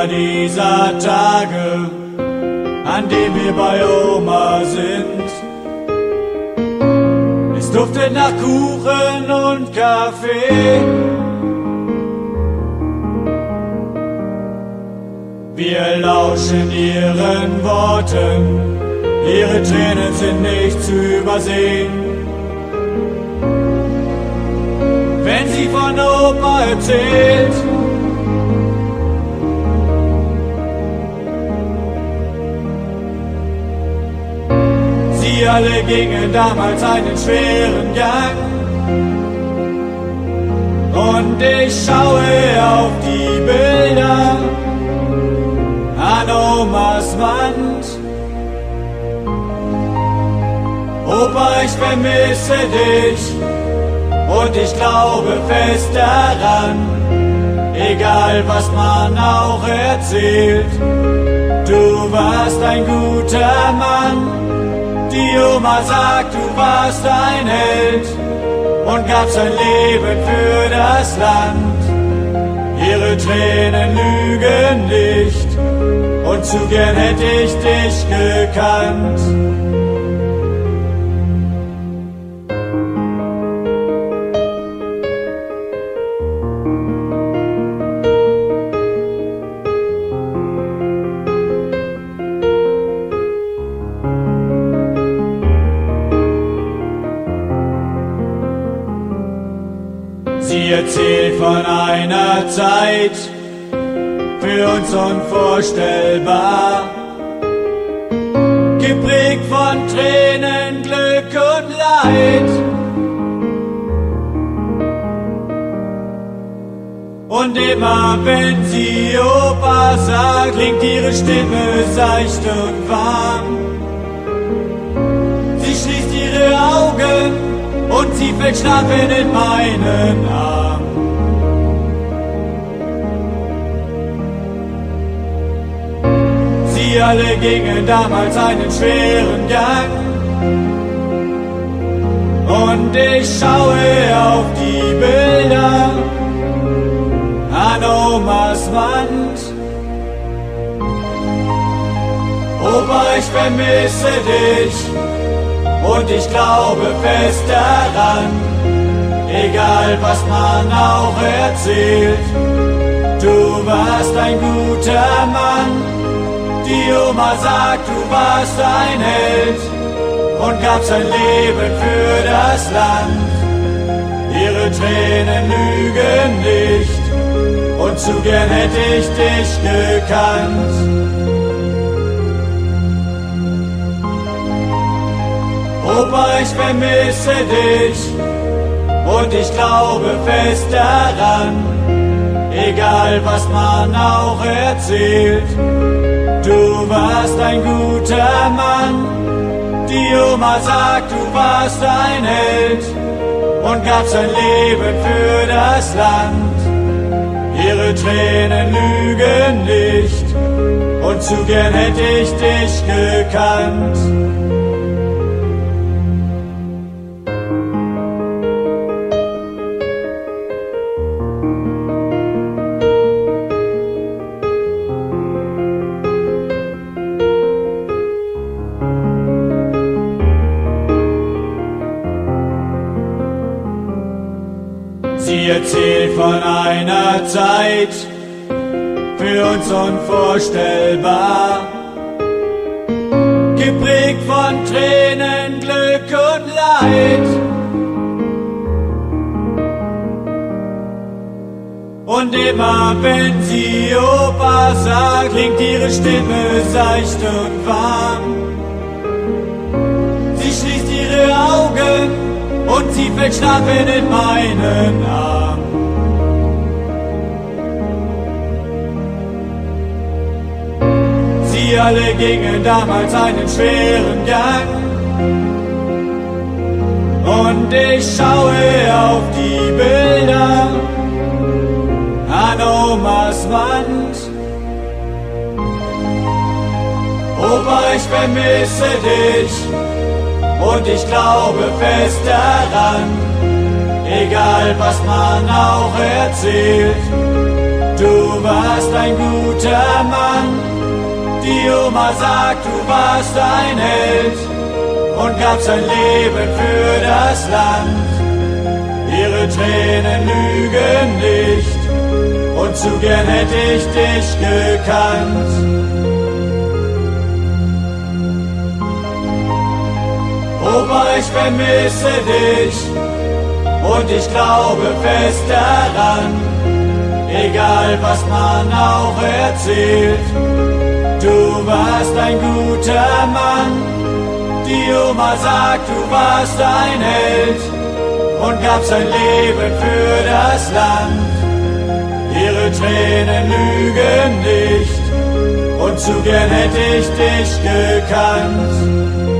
einer dieser Tage, an dem wir bei Oma sind. Es duftet nach Kuchen und Kaffee. Wir lauschen ihren Worten, ihre Tränen sind nicht zu übersehen. Wenn sie von Opa erzählt, sie alle gingen damals einen schweren Gang. Und ich schaue auf die Bilder an Omas Wand. Opa, ich vermisse dich und ich glaube fest daran, egal was man auch erzählt, du warst ein guter Mann. Die Oma sagt, du warst ein Held und gabst dein Leben für das Land. Ihre Tränen lügen nicht und zu gern hätte ich dich gekannt. Sie erzählt von einer Zeit, für uns unvorstellbar, geprägt von Tränen, Glück und Leid. Und immer wenn sie Opa sagt, klingt ihre Stimme seicht und warm. Sie schließt ihre Augen und sie fällt schlafen in meinen Arm. Sie alle gingen damals einen schweren Gang. Und ich schaue auf die Bilder an Omas Wand. Opa, ich vermisse dich und ich glaube fest daran, egal was man auch erzählt, du warst ein guter Mann. Die Oma sagt, du warst ein Held und gabst dein Leben für das Land. Ihre Tränen lügen nicht und zu gern hätte ich dich gekannt. Opa, ich vermisse dich und ich glaube fest daran, egal was man auch erzählt, du warst ein guter Mann. Die Oma sagt, du warst ein Held und gabst dein Leben für das Land. Ihre Tränen lügen nicht und zu gern hätte ich dich gekannt. Sie erzählt von einer Zeit, für uns unvorstellbar, geprägt von Tränen, Glück und Leid. Und immer wenn sie Opa sagt, klingt ihre Stimme seicht und warm. Sie schließt ihre Augen und sie fällt schlafen in meinen Arm. Sie alle gingen damals einen schweren Gang. Und ich schaue auf die Bilder an Omas Wand. Opa, ich vermisse dich und ich glaube fest daran, egal was man auch erzählt, Du warst ein guter Mann, die Oma sagt, du warst ein Held und gab sein Leben für das Land. Ihre Tränen lügen nicht und zu gern hätte ich dich gekannt. Opa, ich vermisse dich und ich glaube fest daran, egal was man auch erzählt. Du warst ein guter Mann, die Oma sagt, du warst ein Held und gab sein Leben für das Land. Ihre Tränen lügen nicht und zu gern hätte ich dich gekannt.